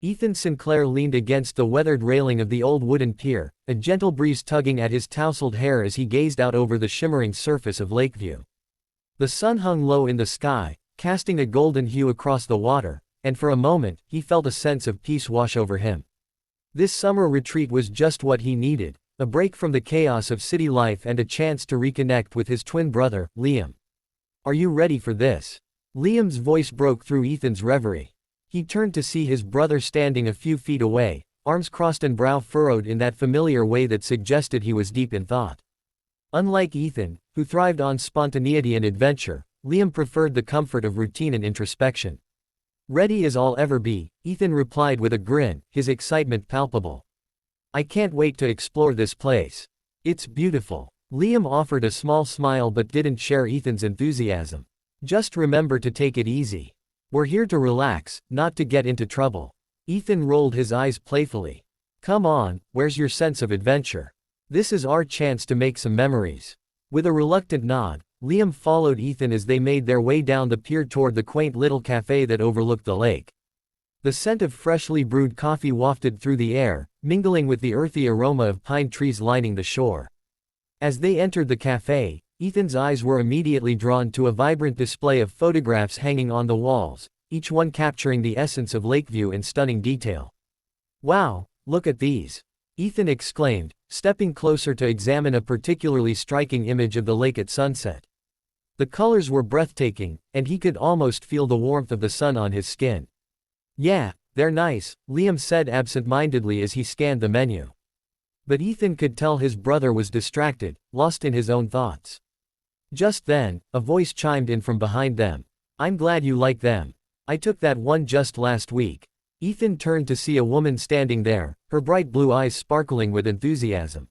Ethan Sinclair leaned against the weathered railing of the old wooden pier, a gentle breeze tugging at his tousled hair as he gazed out over the shimmering surface of Lakeview. The sun hung low in the sky, casting a golden hue across the water, and for a moment, he felt a sense of peace wash over him. This summer retreat was just what he needed, a break from the chaos of city life and a chance to reconnect with his twin brother, Liam. "Are you ready for this?" Liam's voice broke through Ethan's reverie. He turned to see his brother standing a few feet away, arms crossed and brow furrowed in that familiar way that suggested he was deep in thought. Unlike Ethan, who thrived on spontaneity and adventure, Liam preferred the comfort of routine and introspection. "Ready as I'll ever be," Ethan replied with a grin, his excitement palpable. "I can't wait to explore this place. It's beautiful." Liam offered a small smile but didn't share Ethan's enthusiasm. "Just remember to take it easy. We're here to relax, not to get into trouble." Ethan rolled his eyes playfully. "Come on, where's your sense of adventure? This is our chance to make some memories." With a reluctant nod, Liam followed Ethan as they made their way down the pier toward the quaint little cafe that overlooked the lake. The scent of freshly brewed coffee wafted through the air, mingling with the earthy aroma of pine trees lining the shore. As they entered the cafe, Ethan's eyes were immediately drawn to a vibrant display of photographs hanging on the walls, each one capturing the essence of Lakeview in stunning detail. "Wow, look at these!" Ethan exclaimed, stepping closer to examine a particularly striking image of the lake at sunset. The colors were breathtaking, and he could almost feel the warmth of the sun on his skin. "Yeah, they're nice," Liam said absent-mindedly as he scanned the menu. But Ethan could tell his brother was distracted, lost in his own thoughts. Just then, a voice chimed in from behind them. "I'm glad you like them. I took that one just last week." Ethan turned to see a woman standing there, her bright blue eyes sparkling with enthusiasm.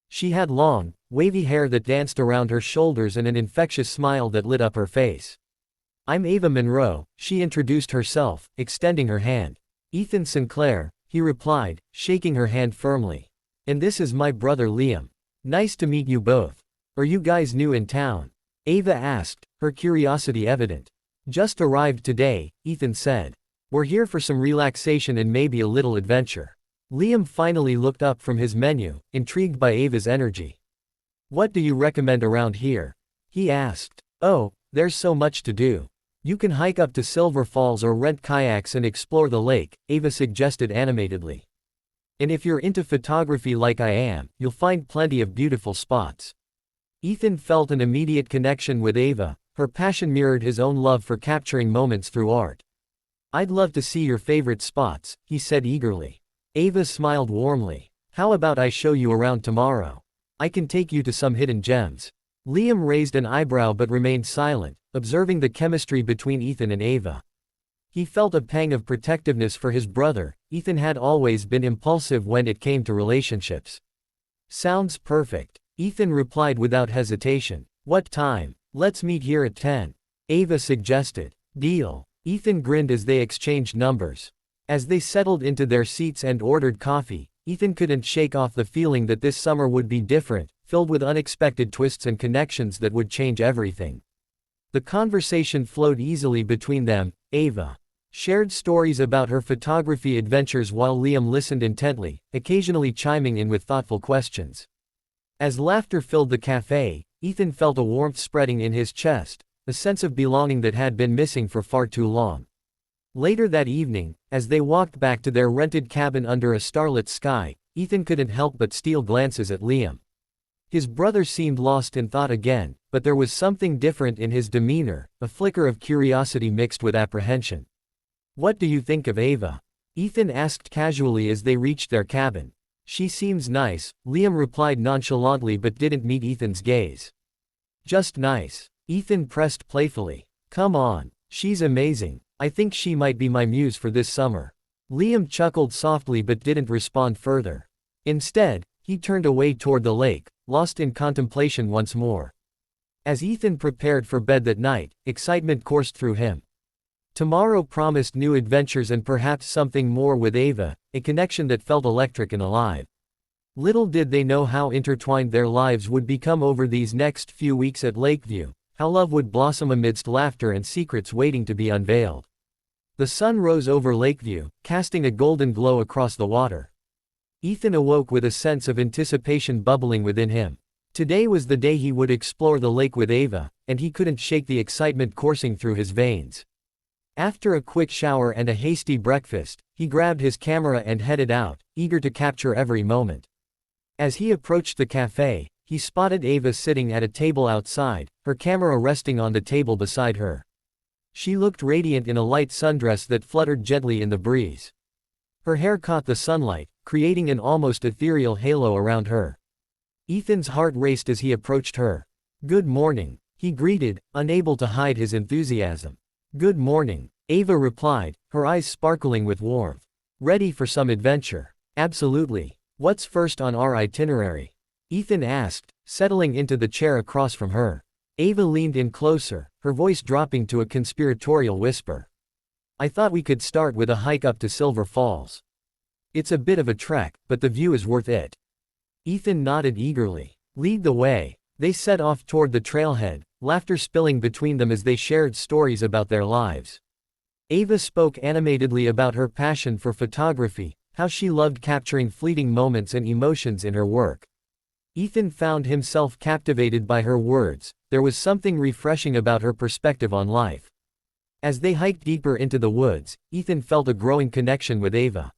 She had long, wavy hair that danced around her shoulders and an infectious smile that lit up her face. "I'm Ava Monroe," she introduced herself, extending her hand. "Ethan Sinclair," he replied, shaking her hand firmly. "And this is my brother Liam. Nice to meet you both. Are you guys new in town?" Ava asked, her curiosity evident. "Just arrived today," Ethan said. "We're here for some relaxation and maybe a little adventure." Liam finally looked up from his menu, intrigued by Ava's energy. "What do you recommend around here?" he asked. "Oh, there's so much to do. You can hike up to Silver Falls or rent kayaks and explore the lake," Ava suggested animatedly. "And if you're into photography like I am, you'll find plenty of beautiful spots." Ethan felt an immediate connection with Ava, her passion mirrored his own love for capturing moments through art. "I'd love to see your favorite spots," he said eagerly. Ava smiled warmly. "How about I show you around tomorrow? I can take you to some hidden gems." Liam raised an eyebrow but remained silent, observing the chemistry between Ethan and Ava. He felt a pang of protectiveness for his brother. Ethan had always been impulsive when it came to relationships. "Sounds perfect," Ethan replied without hesitation. "What time?" "Let's meet here at 10. Ava suggested. "Deal." Ethan grinned as they exchanged numbers. As they settled into their seats and ordered coffee, Ethan couldn't shake off the feeling that this summer would be different, filled with unexpected twists and connections that would change everything. The conversation flowed easily between them. Ava shared stories about her photography adventures while Liam listened intently, occasionally chiming in with thoughtful questions. As laughter filled the cafe, Ethan felt a warmth spreading in his chest, a sense of belonging that had been missing for far too long. Later that evening, as they walked back to their rented cabin under a starlit sky, Ethan couldn't help but steal glances at Liam. His brother seemed lost in thought again, but there was something different in his demeanor, a flicker of curiosity mixed with apprehension. "What do you think of Ava?" Ethan asked casually as they reached their cabin. "She seems nice," Liam replied nonchalantly but didn't meet Ethan's gaze. "Just nice," Ethan pressed playfully. "Come on, she's amazing. I think she might be my muse for this summer." Liam chuckled softly but didn't respond further. Instead, he turned away toward the lake, lost in contemplation once more. As Ethan prepared for bed that night, excitement coursed through him. Tomorrow promised new adventures and perhaps something more with Ava, a connection that felt electric and alive. Little did they know how intertwined their lives would become over these next few weeks at Lakeview, how love would blossom amidst laughter and secrets waiting to be unveiled. The sun rose over Lakeview, casting a golden glow across the water. Ethan awoke with a sense of anticipation bubbling within him. Today was the day he would explore the lake with Ava, and he couldn't shake the excitement coursing through his veins. After a quick shower and a hasty breakfast, he grabbed his camera and headed out, eager to capture every moment. As he approached the cafe, he spotted Ava sitting at a table outside, her camera resting on the table beside her. She looked radiant in a light sundress that fluttered gently in the breeze. Her hair caught the sunlight, creating an almost ethereal halo around her. Ethan's heart raced as he approached her. "Good morning," he greeted, unable to hide his enthusiasm. "Good morning," Ava replied, her eyes sparkling with warmth. "Ready for some adventure?" "Absolutely. What's first on our itinerary?" Ethan asked, settling into the chair across from her. Ava leaned in closer, her voice dropping to a conspiratorial whisper. "I thought we could start with a hike up to Silver Falls. It's a bit of a trek, but the view is worth it." Ethan nodded eagerly. "Lead the way." They set off toward the trailhead, laughter spilling between them as they shared stories about their lives. Ava spoke animatedly about her passion for photography, how she loved capturing fleeting moments and emotions in her work. Ethan found himself captivated by her words. There was something refreshing about her perspective on life. As they hiked deeper into the woods, Ethan felt a growing connection with Ava.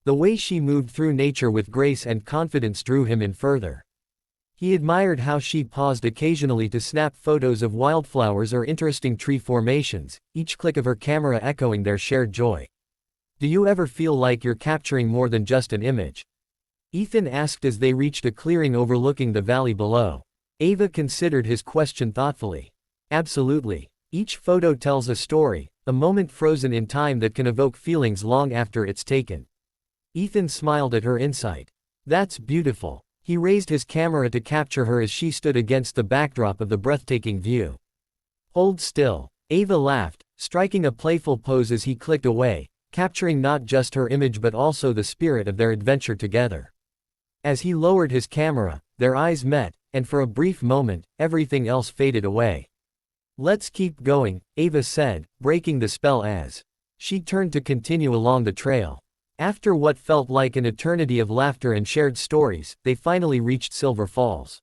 The way she moved through nature with grace and confidence drew him in further. He admired how she paused occasionally to snap photos of wildflowers or interesting tree formations, each click of her camera echoing their shared joy. "Do you ever feel like you're capturing more than just an image?" Ethan asked as they reached a clearing overlooking the valley below. Ava considered his question thoughtfully. "Absolutely. Each photo tells a story, a moment frozen in time that can evoke feelings long after it's taken." Ethan smiled at her insight. "That's beautiful." He raised his camera to capture her as she stood against the backdrop of the breathtaking view. "Hold still." Ava laughed, striking a playful pose as he clicked away, capturing not just her image but also the spirit of their adventure together. As he lowered his camera, their eyes met, and for a brief moment, everything else faded away. "Let's keep going," Ava said, breaking the spell as she turned to continue along the trail. After what felt like an eternity of laughter and shared stories, they finally reached Silver Falls.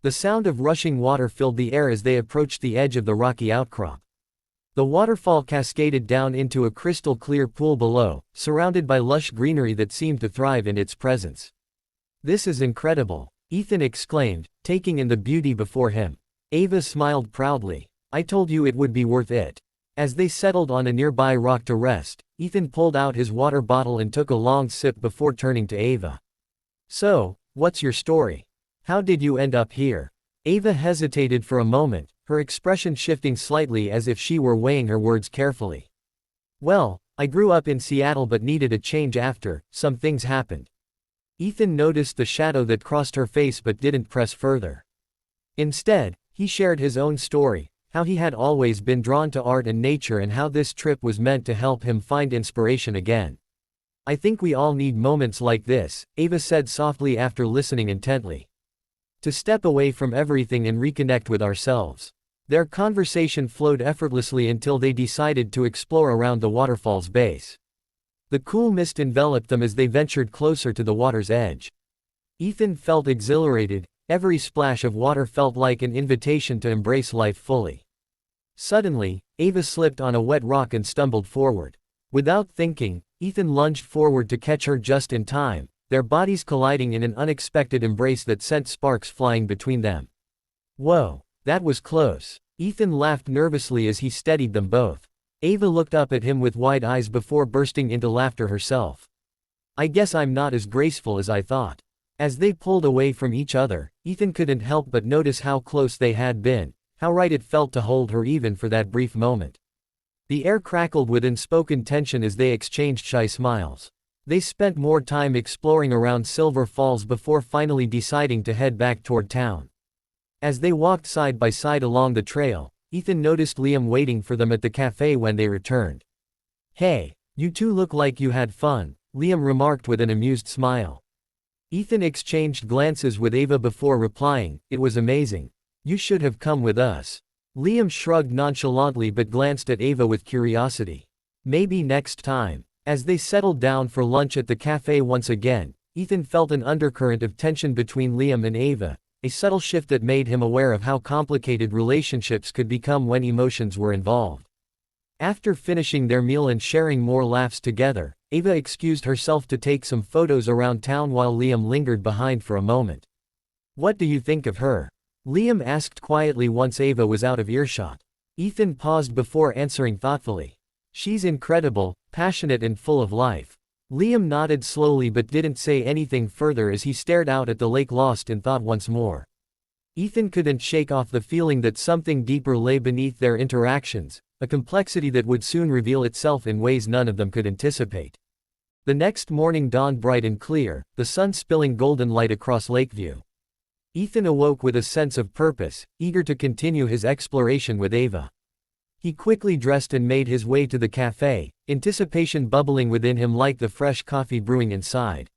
The sound of rushing water filled the air as they approached the edge of the rocky outcrop. The waterfall cascaded down into a crystal-clear pool below, surrounded by lush greenery that seemed to thrive in its presence. "This is incredible," Ethan exclaimed, taking in the beauty before him. Ava smiled proudly. "I told you it would be worth it." As they settled on a nearby rock to rest, Ethan pulled out his water bottle and took a long sip before turning to Ava. "So, what's your story? How did you end up here?" Ava hesitated for a moment, her expression shifting slightly as if she were weighing her words carefully. "Well, I grew up in Seattle but needed a change after some things happened." Ethan noticed the shadow that crossed her face but didn't press further. Instead, he shared his own story, how he had always been drawn to art and nature and how this trip was meant to help him find inspiration again. "I think we all need moments like this," Ava said softly after listening intently. "To step away from everything and reconnect with ourselves." Their conversation flowed effortlessly until they decided to explore around the waterfall's base. The cool mist enveloped them as they ventured closer to the water's edge. Ethan felt exhilarated. Every splash of water felt like an invitation to embrace life fully. Suddenly, Ava slipped on a wet rock and stumbled forward. Without thinking, Ethan lunged forward to catch her just in time, their bodies colliding in an unexpected embrace that sent sparks flying between them. "Whoa, that was close." Ethan laughed nervously as he steadied them both. Ava looked up at him with wide eyes before bursting into laughter herself. "I guess I'm not as graceful as I thought." As they pulled away from each other, Ethan couldn't help but notice how close they had been, how right it felt to hold her even for that brief moment. The air crackled with unspoken tension as they exchanged shy smiles. They spent more time exploring around Silver Falls before finally deciding to head back toward town. As they walked side by side along the trail, Ethan noticed Liam waiting for them at the cafe when they returned. "Hey, you two look like you had fun," Liam remarked with an amused smile. Ethan exchanged glances with Ava before replying, "It was amazing. You should have come with us." Liam shrugged nonchalantly but glanced at Ava with curiosity. Maybe next time. As they settled down for lunch at the cafe once again, Ethan felt an undercurrent of tension between Liam and Ava, a subtle shift that made him aware of how complicated relationships could become when emotions were involved. After finishing their meal and sharing more laughs together, Ava excused herself to take some photos around town while Liam lingered behind for a moment. "What do you think of her?" Liam asked quietly once Ava was out of earshot. Ethan paused before answering thoughtfully. "She's incredible, passionate and full of life." Liam nodded slowly but didn't say anything further as he stared out at the lake lost in thought once more. Ethan couldn't shake off the feeling that something deeper lay beneath their interactions, a complexity that would soon reveal itself in ways none of them could anticipate. The next morning dawned bright and clear, the sun spilling golden light across Lakeview. Ethan awoke with a sense of purpose, eager to continue his exploration with Ava. He quickly dressed and made his way to the cafe, anticipation bubbling within him like the fresh coffee brewing inside.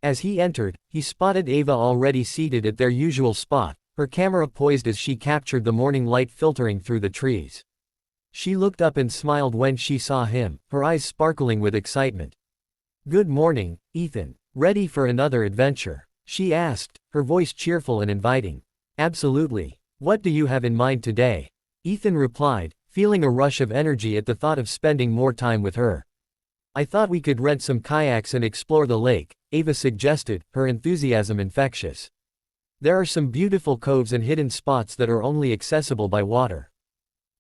As he entered, he spotted Ava already seated at their usual spot, her camera poised as she captured the morning light filtering through the trees. She looked up and smiled when she saw him, her eyes sparkling with excitement. "Good morning, Ethan. Ready for another adventure?" she asked, her voice cheerful and inviting. "Absolutely. What do you have in mind today?" Ethan replied, feeling a rush of energy at the thought of spending more time with her. "I thought we could rent some kayaks and explore the lake," Ava suggested, her enthusiasm infectious. "There are some beautiful coves and hidden spots that are only accessible by water."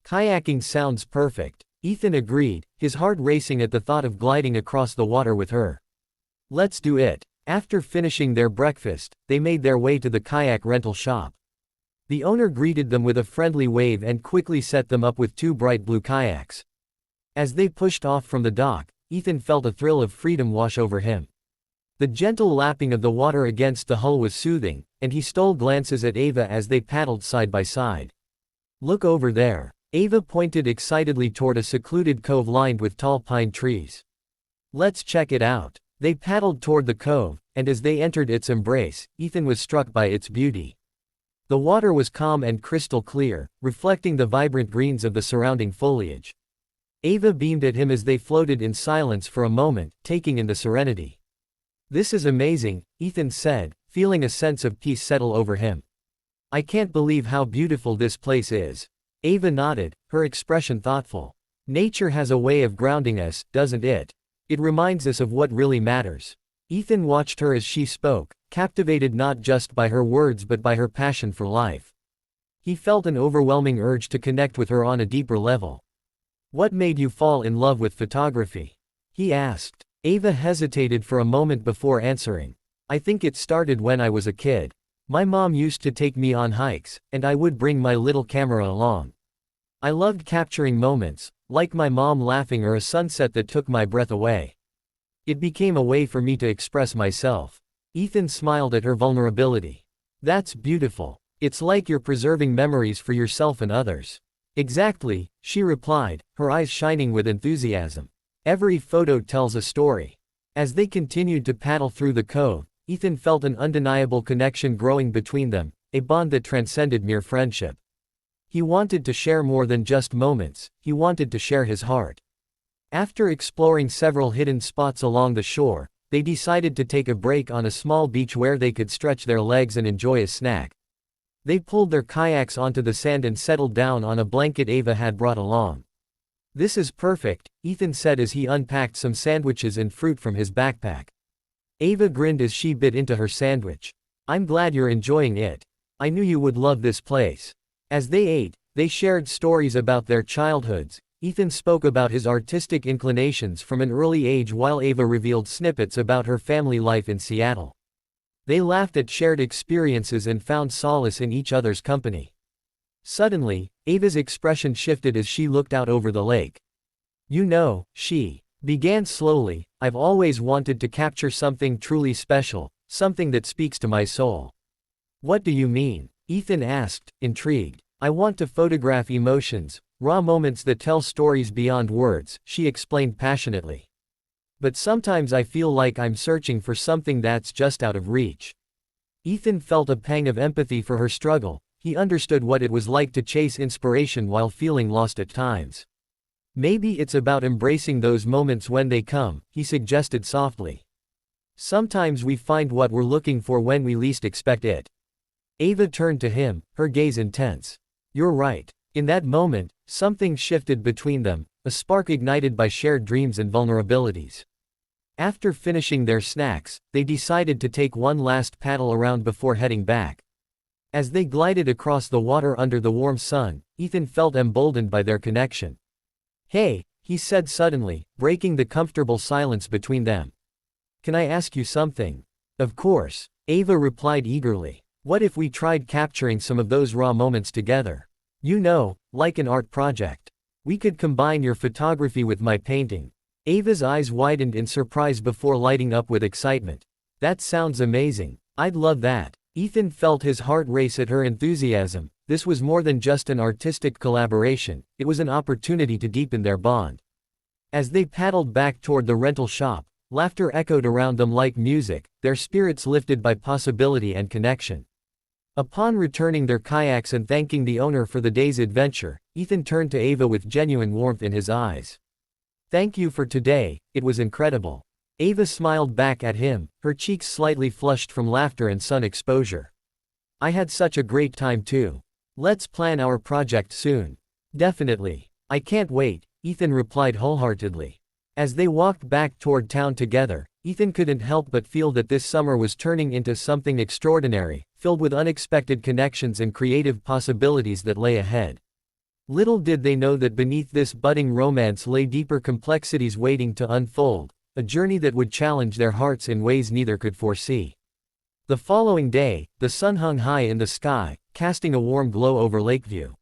"Kayaking sounds perfect," Ethan agreed, his heart racing at the thought of gliding across the water with her. "Let's do it." After finishing their breakfast, they made their way to the kayak rental shop. The owner greeted them with a friendly wave and quickly set them up with two bright blue kayaks. As they pushed off from the dock, Ethan felt a thrill of freedom wash over him. The gentle lapping of the water against the hull was soothing, and he stole glances at Ava as they paddled side by side. "Look over there." Ava pointed excitedly toward a secluded cove lined with tall pine trees. "Let's check it out." They paddled toward the cove, and as they entered its embrace, Ethan was struck by its beauty. The water was calm and crystal clear, reflecting the vibrant greens of the surrounding foliage. Ava beamed at him as they floated in silence for a moment, taking in the serenity. "This is amazing," Ethan said, feeling a sense of peace settle over him. "I can't believe how beautiful this place is." Ava nodded, her expression thoughtful. "Nature has a way of grounding us, doesn't it? It reminds us of what really matters." Ethan watched her as she spoke, captivated not just by her words but by her passion for life. He felt an overwhelming urge to connect with her on a deeper level. "What made you fall in love with photography?" he asked. Ava hesitated for a moment before answering. "I think it started when I was a kid. My mom used to take me on hikes, and I would bring my little camera along. I loved capturing moments, like my mom laughing or a sunset that took my breath away. It became a way for me to express myself." Ethan smiled at her vulnerability. "That's beautiful. It's like you're preserving memories for yourself and others." "Exactly," she replied, her eyes shining with enthusiasm. "Every photo tells a story." As they continued to paddle through the cove, Ethan felt an undeniable connection growing between them, a bond that transcended mere friendship. He wanted to share more than just moments, he wanted to share his heart. After exploring several hidden spots along the shore, they decided to take a break on a small beach where they could stretch their legs and enjoy a snack. They pulled their kayaks onto the sand and settled down on a blanket Ava had brought along. "This is perfect," Ethan said as he unpacked some sandwiches and fruit from his backpack. Ava grinned as she bit into her sandwich. "I'm glad you're enjoying it. I knew you would love this place." As they ate, they shared stories about their childhoods. Ethan spoke about his artistic inclinations from an early age while Ava revealed snippets about her family life in Seattle. They laughed at shared experiences and found solace in each other's company. Suddenly, Ava's expression shifted as she looked out over the lake. "You know," she began slowly, "I've always wanted to capture something truly special, something that speaks to my soul." "What do you mean?" Ethan asked, intrigued. "I want to photograph emotions, raw moments that tell stories beyond words," she explained passionately. "But sometimes I feel like I'm searching for something that's just out of reach." Ethan felt a pang of empathy for her struggle. He understood what it was like to chase inspiration while feeling lost at times. Maybe it's about embracing those moments when they come, he suggested softly. Sometimes we find what we're looking for when we least expect it. Ava turned to him, her gaze intense. You're right. In that moment, something shifted between them, a spark ignited by shared dreams and vulnerabilities. After finishing their snacks, they decided to take one last paddle around before heading back. As they glided across the water under the warm sun, Ethan felt emboldened by their connection. Hey, he said suddenly, breaking the comfortable silence between them. Can I ask you something? Of course, Ava replied eagerly. What if we tried capturing some of those raw moments together? You know, like an art project. We could combine your photography with my painting. Ava's eyes widened in surprise before lighting up with excitement. That sounds amazing. I'd love that. Ethan felt his heart race at her enthusiasm. This was more than just an artistic collaboration, it was an opportunity to deepen their bond. As they paddled back toward the rental shop, laughter echoed around them like music, their spirits lifted by possibility and connection. Upon returning their kayaks and thanking the owner for the day's adventure, Ethan turned to Ava with genuine warmth in his eyes. Thank you for today, it was incredible. Ava smiled back at him, her cheeks slightly flushed from laughter and sun exposure. I had such a great time too. Let's plan our project soon. Definitely. I can't wait, Ethan replied wholeheartedly. As they walked back toward town together, Ethan couldn't help but feel that this summer was turning into something extraordinary, filled with unexpected connections and creative possibilities that lay ahead. Little did they know that beneath this budding romance lay deeper complexities waiting to unfold, a journey that would challenge their hearts in ways neither could foresee. The following day, the sun hung high in the sky, casting a warm glow over Lakeview.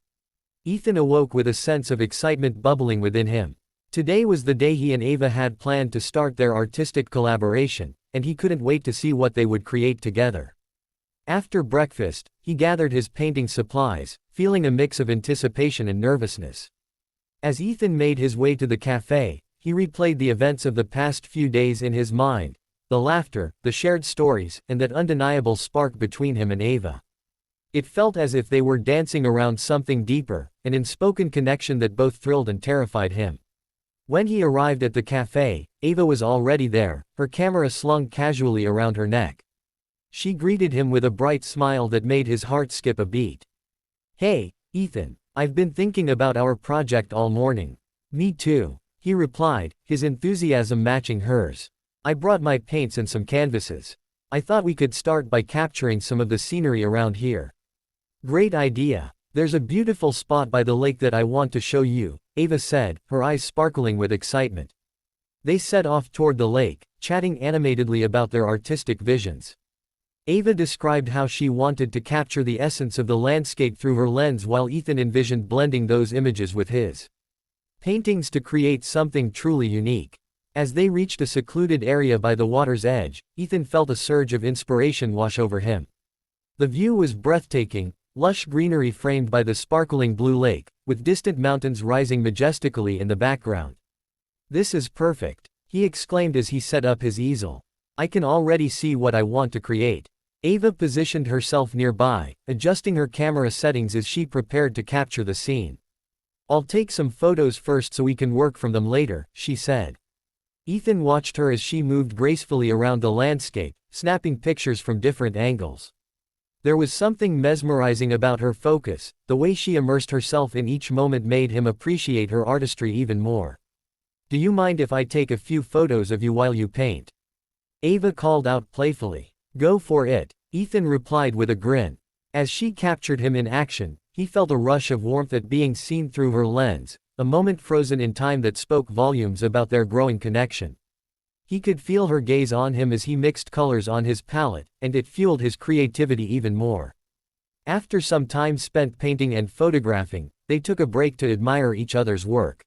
Ethan awoke with a sense of excitement bubbling within him. Today was the day he and Ava had planned to start their artistic collaboration, and he couldn't wait to see what they would create together. After breakfast, he gathered his painting supplies, feeling a mix of anticipation and nervousness. As Ethan made his way to the cafe, he replayed the events of the past few days in his mind, the laughter, the shared stories, and that undeniable spark between him and Ava. It felt as if they were dancing around something deeper, an unspoken connection that both thrilled and terrified him. When he arrived at the cafe, Ava was already there, her camera slung casually around her neck. She greeted him with a bright smile that made his heart skip a beat. Hey, Ethan, I've been thinking about our project all morning. Me too, he replied, his enthusiasm matching hers. I brought my paints and some canvases. I thought we could start by capturing some of the scenery around here. Great idea. There's a beautiful spot by the lake that I want to show you, Ava said, her eyes sparkling with excitement. They set off toward the lake, chatting animatedly about their artistic visions. Ava described how she wanted to capture the essence of the landscape through her lens while Ethan envisioned blending those images with his paintings to create something truly unique. As they reached a secluded area by the water's edge, Ethan felt a surge of inspiration wash over him. The view was breathtaking, lush greenery framed by the sparkling blue lake, with distant mountains rising majestically in the background. This is perfect, he exclaimed as he set up his easel. I can already see what I want to create. Ava positioned herself nearby, adjusting her camera settings as she prepared to capture the scene. I'll take some photos first so we can work from them later, she said. Ethan watched her as she moved gracefully around the landscape, snapping pictures from different angles. There was something mesmerizing about her focus, the way she immersed herself in each moment made him appreciate her artistry even more. Do you mind if I take a few photos of you while you paint? Ava called out playfully. Go for it, Ethan replied with a grin. As she captured him in action, he felt a rush of warmth at being seen through her lens, a moment frozen in time that spoke volumes about their growing connection. He could feel her gaze on him as he mixed colors on his palette, and it fueled his creativity even more. After some time spent painting and photographing, they took a break to admire each other's work.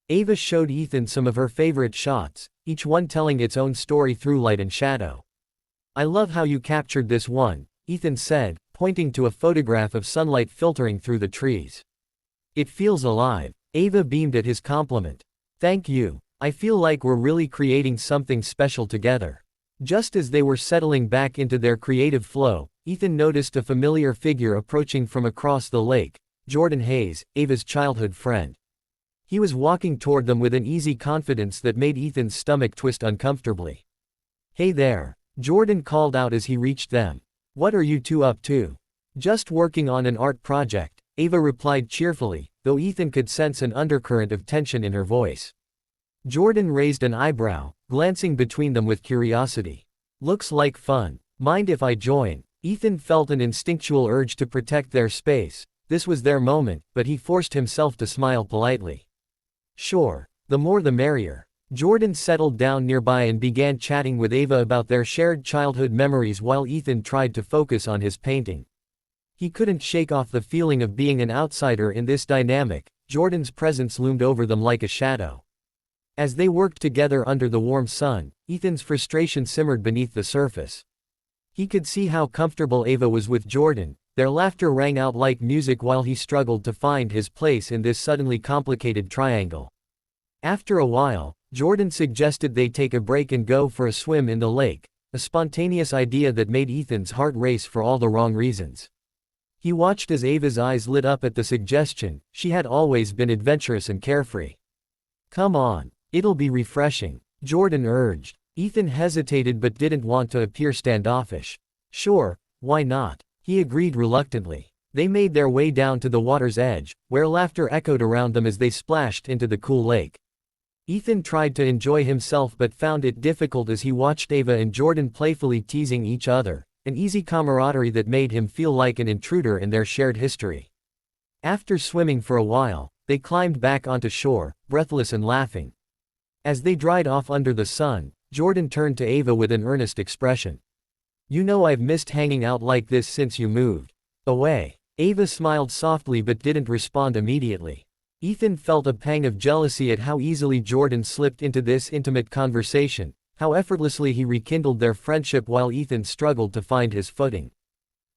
Ava showed Ethan some of her favorite shots, each one telling its own story through light and shadow. I love how you captured this one, Ethan said, pointing to a photograph of sunlight filtering through the trees. It feels alive. Ava beamed at his compliment. Thank you. I feel like we're really creating something special together. Just as they were settling back into their creative flow, Ethan noticed a familiar figure approaching from across the lake, Jordan Hayes, Ava's childhood friend. He was walking toward them with an easy confidence that made Ethan's stomach twist uncomfortably. "Hey there," Jordan called out as he reached them. "What are you two up to?" "Just working on an art project," Ava replied cheerfully, though Ethan could sense an undercurrent of tension in her voice. Jordan raised an eyebrow, glancing between them with curiosity. "Looks like fun. Mind if I join?" Ethan felt an instinctual urge to protect their space. This was their moment, but he forced himself to smile politely. "Sure. The more the merrier." Jordan settled down nearby and began chatting with Ava about their shared childhood memories while Ethan tried to focus on his painting. He couldn't shake off the feeling of being an outsider in this dynamic. Jordan's presence loomed over them like a shadow. As they worked together under the warm sun, Ethan's frustration simmered beneath the surface. He could see how comfortable Ava was with Jordan. Their laughter rang out like music while he struggled to find his place in this suddenly complicated triangle. After a while, Jordan suggested they take a break and go for a swim in the lake, a spontaneous idea that made Ethan's heart race for all the wrong reasons. He watched as Ava's eyes lit up at the suggestion. She had always been adventurous and carefree. "Come on, it'll be refreshing," Jordan urged. Ethan hesitated but didn't want to appear standoffish. "Sure, why not?" he agreed reluctantly. They made their way down to the water's edge, where laughter echoed around them as they splashed into the cool lake. Ethan tried to enjoy himself but found it difficult as he watched Ava and Jordan playfully teasing each other, an easy camaraderie that made him feel like an intruder in their shared history. After swimming for a while, they climbed back onto shore, breathless and laughing. As they dried off under the sun, Jordan turned to Ava with an earnest expression. "You know I've missed hanging out like this since you moved away." Ava smiled softly but didn't respond immediately. Ethan felt a pang of jealousy at how easily Jordan slipped into this intimate conversation, how effortlessly he rekindled their friendship while Ethan struggled to find his footing.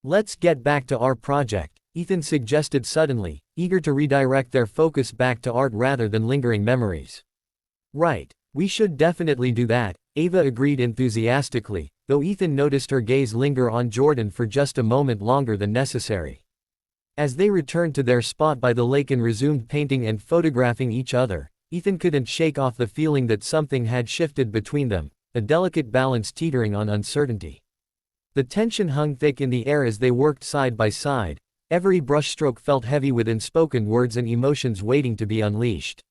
"Let's get back to our project," Ethan suggested suddenly, eager to redirect their focus back to art rather than lingering memories. "Right, we should definitely do that," Ava agreed enthusiastically, though Ethan noticed her gaze linger on Jordan for just a moment longer than necessary. As they returned to their spot by the lake and resumed painting and photographing each other, Ethan couldn't shake off the feeling that something had shifted between them, a delicate balance teetering on uncertainty. The tension hung thick in the air as they worked side by side. Every brushstroke felt heavy with unspoken words and emotions waiting to be unleashed.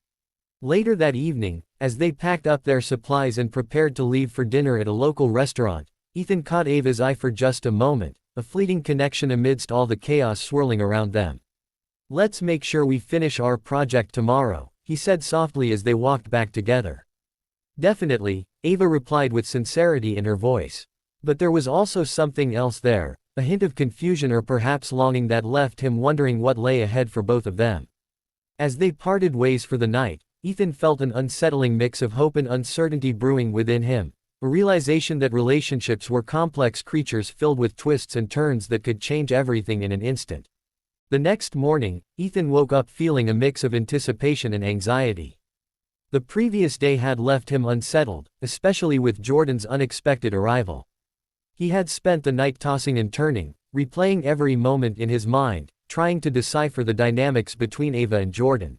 Later that evening, as they packed up their supplies and prepared to leave for dinner at a local restaurant, Ethan caught Ava's eye for just a moment, a fleeting connection amidst all the chaos swirling around them. "Let's make sure we finish our project tomorrow," he said softly as they walked back together. "Definitely," Ava replied with sincerity in her voice. But there was also something else there, a hint of confusion or perhaps longing that left him wondering what lay ahead for both of them. As they parted ways for the night, Ethan felt an unsettling mix of hope and uncertainty brewing within him, a realization that relationships were complex creatures filled with twists and turns that could change everything in an instant. The next morning, Ethan woke up feeling a mix of anticipation and anxiety. The previous day had left him unsettled, especially with Jordan's unexpected arrival. He had spent the night tossing and turning, replaying every moment in his mind, trying to decipher the dynamics between Ava and Jordan.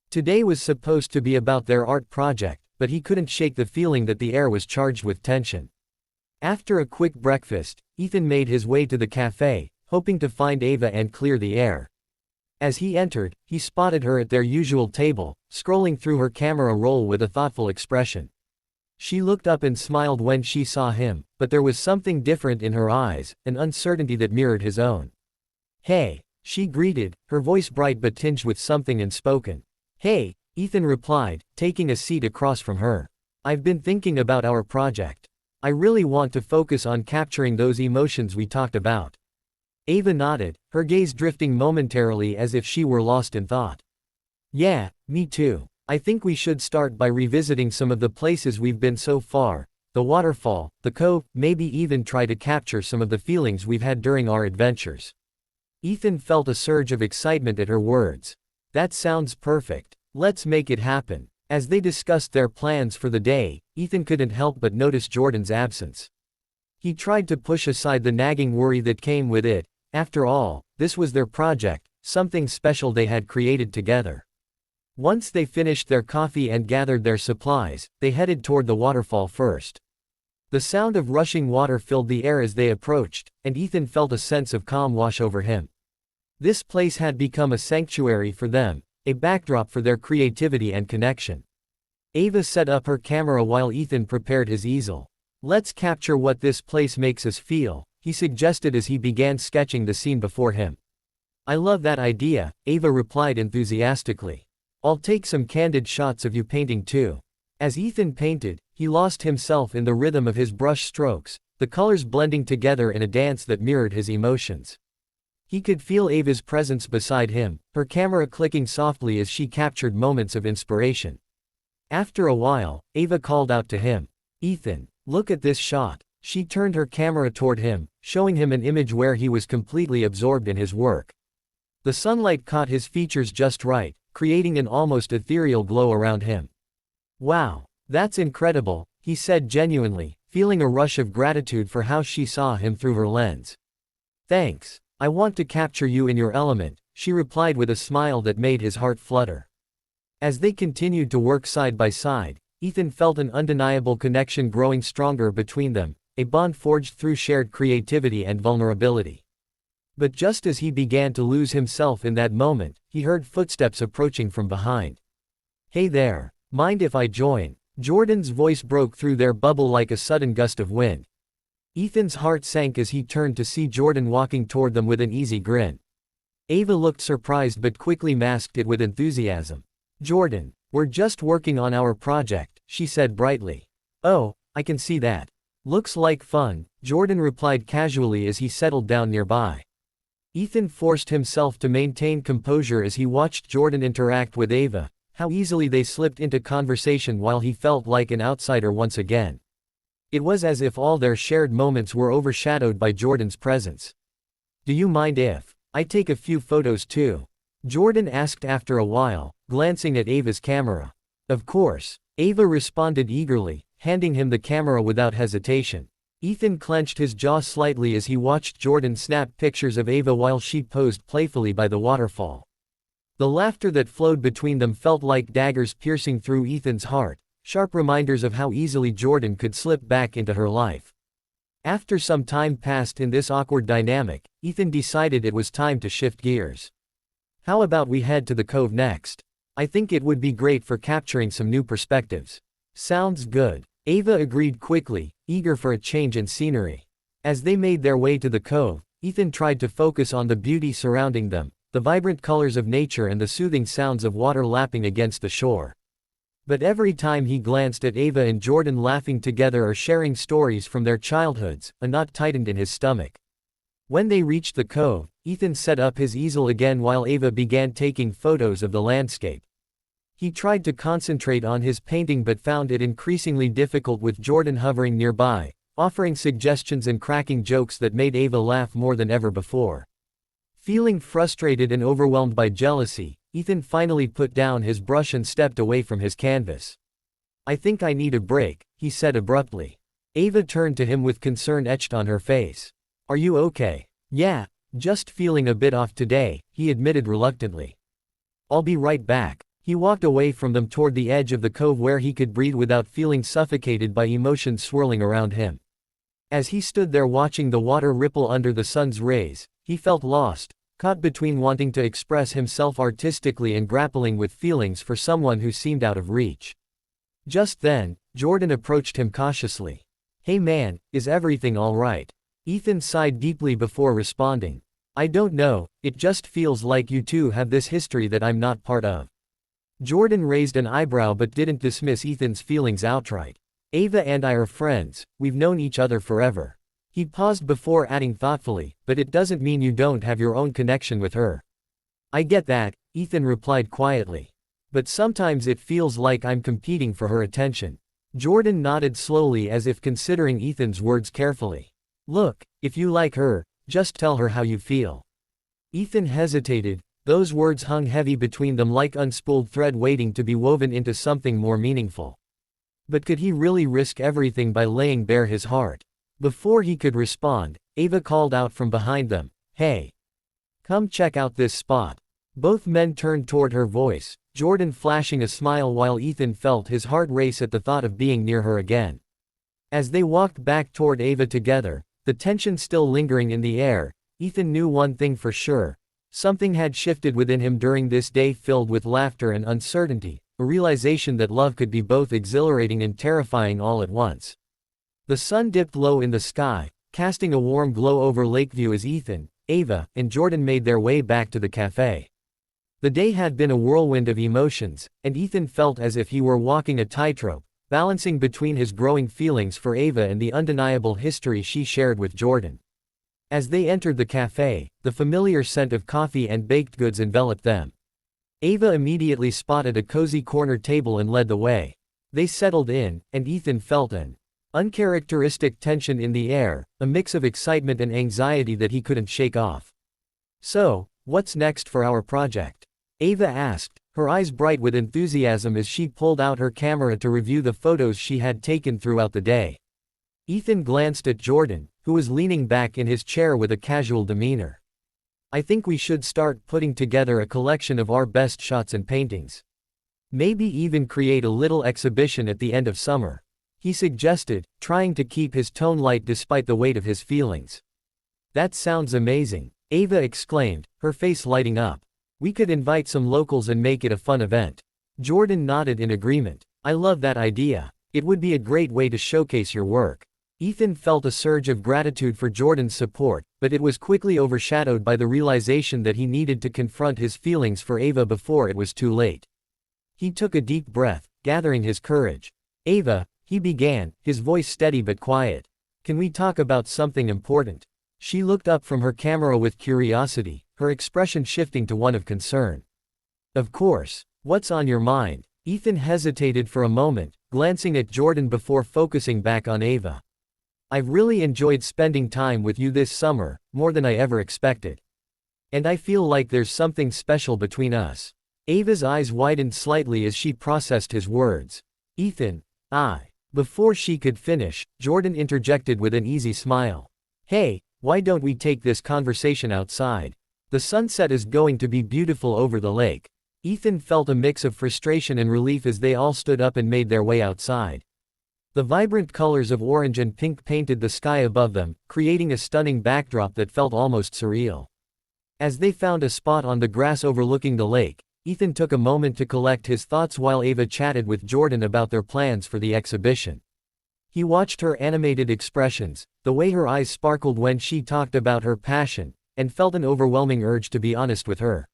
Today was supposed to be about their art project, but he couldn't shake the feeling that the air was charged with tension. After a quick breakfast, Ethan made his way to the cafe, hoping to find Ava and clear the air. As he entered, he spotted her at their usual table, scrolling through her camera roll with a thoughtful expression. She looked up and smiled when she saw him, but there was something different in her eyes, an uncertainty that mirrored his own. "Hey," she greeted, her voice bright but tinged with something unspoken. "Hey," Ethan replied, taking a seat across from her. "I've been thinking about our project. I really want to focus on capturing those emotions we talked about." Ava nodded, her gaze drifting momentarily as if she were lost in thought. "Yeah, me too. I think we should start by revisiting some of the places we've been so far, the waterfall, the cove, maybe even try to capture some of the feelings we've had during our adventures." Ethan felt a surge of excitement at her words. "That sounds perfect. Let's make it happen." As they discussed their plans for the day, Ethan couldn't help but notice Jordan's absence. He tried to push aside the nagging worry that came with it. After all, this was their project, something special they had created together. Once they finished their coffee and gathered their supplies, they headed toward the waterfall first. The sound of rushing water filled the air as they approached, and Ethan felt a sense of calm wash over him. This place had become a sanctuary for them, a backdrop for their creativity and connection. Ava set up her camera while Ethan prepared his easel. "Let's capture what this place makes us feel," he suggested as he began sketching the scene before him. "I love that idea," Ava replied enthusiastically. "I'll take some candid shots of you painting too." As Ethan painted, he lost himself in the rhythm of his brush strokes, the colors blending together in a dance that mirrored his emotions. He could feel Ava's presence beside him, her camera clicking softly as she captured moments of inspiration. After a while, Ava called out to him, "Ethan, look at this shot." She turned her camera toward him, showing him an image where he was completely absorbed in his work. The sunlight caught his features just right, creating an almost ethereal glow around him. "Wow, that's incredible," he said genuinely, feeling a rush of gratitude for how she saw him through her lens. "Thanks. I want to capture you in your element," she replied with a smile that made his heart flutter. As they continued to work side by side, Ethan felt an undeniable connection growing stronger between them, a bond forged through shared creativity and vulnerability. But just as he began to lose himself in that moment, he heard footsteps approaching from behind. "Hey there, mind if I join?" Jordan's voice broke through their bubble like a sudden gust of wind. Ethan's heart sank as he turned to see Jordan walking toward them with an easy grin. Ava looked surprised but quickly masked it with enthusiasm. "Jordan, we're just working on our project," she said brightly. "Oh, I can see that. Looks like fun," Jordan replied casually as he settled down nearby. Ethan forced himself to maintain composure as he watched Jordan interact with Ava, how easily they slipped into conversation while he felt like an outsider once again. It was as if all their shared moments were overshadowed by Jordan's presence. "Do you mind if I take a few photos too?" Jordan asked after a while, glancing at Ava's camera. "Of course," Ava responded eagerly, handing him the camera without hesitation. Ethan clenched his jaw slightly as he watched Jordan snap pictures of Ava while she posed playfully by the waterfall. The laughter that flowed between them felt like daggers piercing through Ethan's heart, sharp reminders of how easily Jordan could slip back into her life. After some time passed in this awkward dynamic, Ethan decided it was time to shift gears. "How about we head to the cove next? I think it would be great for capturing some new perspectives." "Sounds good," Ava agreed quickly, eager for a change in scenery. As they made their way to the cove, Ethan tried to focus on the beauty surrounding them, the vibrant colors of nature and the soothing sounds of water lapping against the shore. But every time he glanced at Ava and Jordan laughing together or sharing stories from their childhoods, a knot tightened in his stomach. When they reached the cove, Ethan set up his easel again while Ava began taking photos of the landscape. He tried to concentrate on his painting but found it increasingly difficult with Jordan hovering nearby, offering suggestions and cracking jokes that made Ava laugh more than ever before. Feeling frustrated and overwhelmed by jealousy, Ethan finally put down his brush and stepped away from his canvas. "I think I need a break," he said abruptly. Ava turned to him with concern etched on her face. "Are you okay?" "Yeah, just feeling a bit off today," he admitted reluctantly. "I'll be right back." He walked away from them toward the edge of the cove where he could breathe without feeling suffocated by emotions swirling around him. As he stood there watching the water ripple under the sun's rays, he felt lost, caught between wanting to express himself artistically and grappling with feelings for someone who seemed out of reach. Just then, Jordan approached him cautiously. "Hey man, is everything all right?" Ethan sighed deeply before responding. "I don't know, it just feels like you two have this history that I'm not part of." Jordan raised an eyebrow but didn't dismiss Ethan's feelings outright. "Ava and I are friends, we've known each other forever." He paused before adding thoughtfully, "But it doesn't mean you don't have your own connection with her." "I get that," Ethan replied quietly. "But sometimes it feels like I'm competing for her attention." Jordan nodded slowly as if considering Ethan's words carefully. "Look, if you like her, just tell her how you feel." Ethan hesitated, those words hung heavy between them like unspooled thread waiting to be woven into something more meaningful. But could he really risk everything by laying bare his heart? Before he could respond, Ava called out from behind them, "Hey! Come check out this spot." Both men turned toward her voice, Jordan flashing a smile while Ethan felt his heart race at the thought of being near her again. As they walked back toward Ava together, the tension still lingering in the air, Ethan knew one thing for sure. Something had shifted within him during this day filled with laughter and uncertainty, a realization that love could be both exhilarating and terrifying all at once. The sun dipped low in the sky, casting a warm glow over Lakeview as Ethan, Ava, and Jordan made their way back to the cafe. The day had been a whirlwind of emotions, and Ethan felt as if he were walking a tightrope, balancing between his growing feelings for Ava and the undeniable history she shared with Jordan. As they entered the cafe, the familiar scent of coffee and baked goods enveloped them. Ava immediately spotted a cozy corner table and led the way. They settled in, and Ethan felt an uncharacteristic tension in the air, a mix of excitement and anxiety that he couldn't shake off. "So, what's next for our project?" Ava asked, her eyes bright with enthusiasm as she pulled out her camera to review the photos she had taken throughout the day. Ethan glanced at Jordan, who was leaning back in his chair with a casual demeanor. "I think we should start putting together a collection of our best shots and paintings. Maybe even create a little exhibition at the end of summer," he suggested, trying to keep his tone light despite the weight of his feelings. "That sounds amazing," Ava exclaimed, her face lighting up. "We could invite some locals and make it a fun event." Jordan nodded in agreement. "I love that idea. It would be a great way to showcase your work." Ethan felt a surge of gratitude for Jordan's support, but it was quickly overshadowed by the realization that he needed to confront his feelings for Ava before it was too late. He took a deep breath, gathering his courage. "Ava," he began, his voice steady but quiet. "Can we talk about something important?" She looked up from her camera with curiosity, her expression shifting to one of concern. "Of course. What's on your mind?" Ethan hesitated for a moment, glancing at Jordan before focusing back on Ava. "I've really enjoyed spending time with you this summer, more than I ever expected. And I feel like there's something special between us." Ava's eyes widened slightly as she processed his words. "Ethan, I..." Before she could finish, Jordan interjected with an easy smile. "Hey, why don't we take this conversation outside? The sunset is going to be beautiful over the lake." Ethan felt a mix of frustration and relief as they all stood up and made their way outside. The vibrant colors of orange and pink painted the sky above them, creating a stunning backdrop that felt almost surreal. As they found a spot on the grass overlooking the lake, Ethan took a moment to collect his thoughts while Ava chatted with Jordan about their plans for the exhibition. He watched her animated expressions, the way her eyes sparkled when she talked about her passion, and felt an overwhelming urge to be honest with her.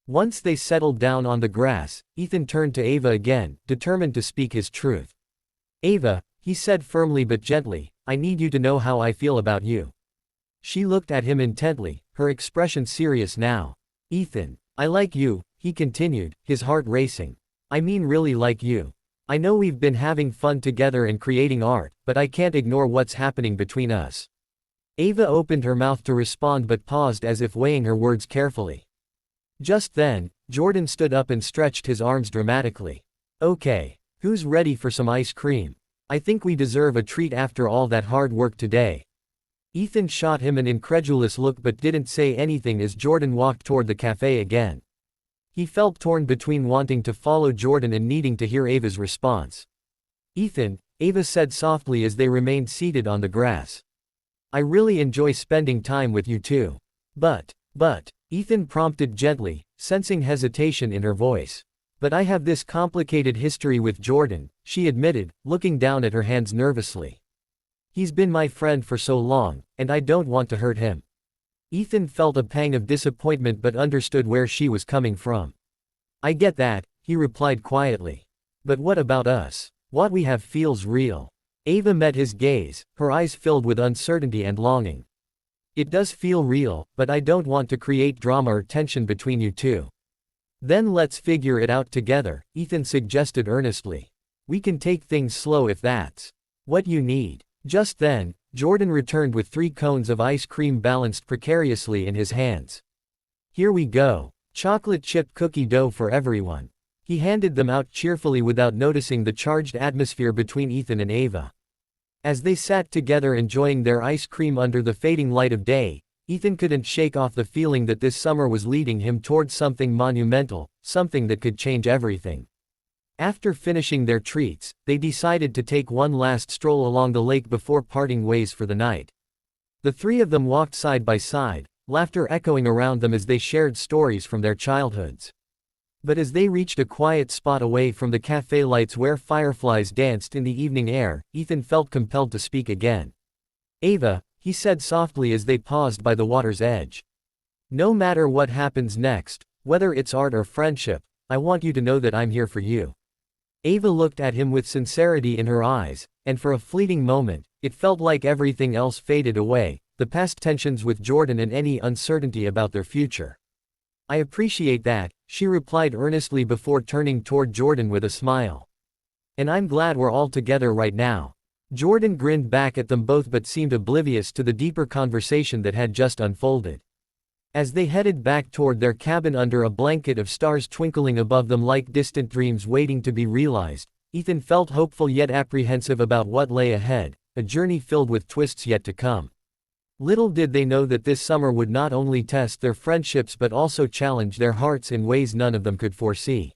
Once they settled down on the grass, Ethan turned to Ava again, determined to speak his truth. "Ava," he said firmly but gently, "I need you to know how I feel about you." She looked at him intently, her expression serious now. "Ethan, I like you," he continued, his heart racing. "I mean really like you. I know we've been having fun together and creating art, but I can't ignore what's happening between us." Ava opened her mouth to respond but paused as if weighing her words carefully. Just then, Jordan stood up and stretched his arms dramatically. "Okay. Who's ready for some ice cream? I think we deserve a treat after all that hard work today." Ethan shot him an incredulous look but didn't say anything as Jordan walked toward the cafe again. He felt torn between wanting to follow Jordan and needing to hear Ava's response. "Ethan," Ava said softly as they remained seated on the grass. "I really enjoy spending time with you too. But, Ethan prompted gently, sensing hesitation in her voice. "But I have this complicated history with Jordan," she admitted, looking down at her hands nervously. "He's been my friend for so long, and I don't want to hurt him." Ethan felt a pang of disappointment but understood where she was coming from. "I get that," he replied quietly. "But what about us? What we have feels real." Ava met his gaze, her eyes filled with uncertainty and longing. "It does feel real, but I don't want to create drama or tension between you two." "Then let's figure it out together," Ethan suggested earnestly. "We can take things slow if that's what you need." Just then, Jordan returned with 3 cones of ice cream balanced precariously in his hands. "Here we go. Chocolate chip cookie dough for everyone." He handed them out cheerfully without noticing the charged atmosphere between Ethan and Ava. As they sat together enjoying their ice cream under the fading light of day, Ethan couldn't shake off the feeling that this summer was leading him towards something monumental, something that could change everything. After finishing their treats, they decided to take one last stroll along the lake before parting ways for the night. The three of them walked side by side, laughter echoing around them as they shared stories from their childhoods. But as they reached a quiet spot away from the cafe lights where fireflies danced in the evening air, Ethan felt compelled to speak again. "Ava," he said softly as they paused by the water's edge. "No matter what happens next, whether it's art or friendship, I want you to know that I'm here for you." Ava looked at him with sincerity in her eyes, and for a fleeting moment, it felt like everything else faded away, the past tensions with Jordan and any uncertainty about their future. "I appreciate that," she replied earnestly before turning toward Jordan with a smile. "And I'm glad we're all together right now." Jordan grinned back at them both but seemed oblivious to the deeper conversation that had just unfolded. As they headed back toward their cabin under a blanket of stars twinkling above them like distant dreams waiting to be realized, Ethan felt hopeful yet apprehensive about what lay ahead, a journey filled with twists yet to come. Little did they know that this summer would not only test their friendships but also challenge their hearts in ways none of them could foresee.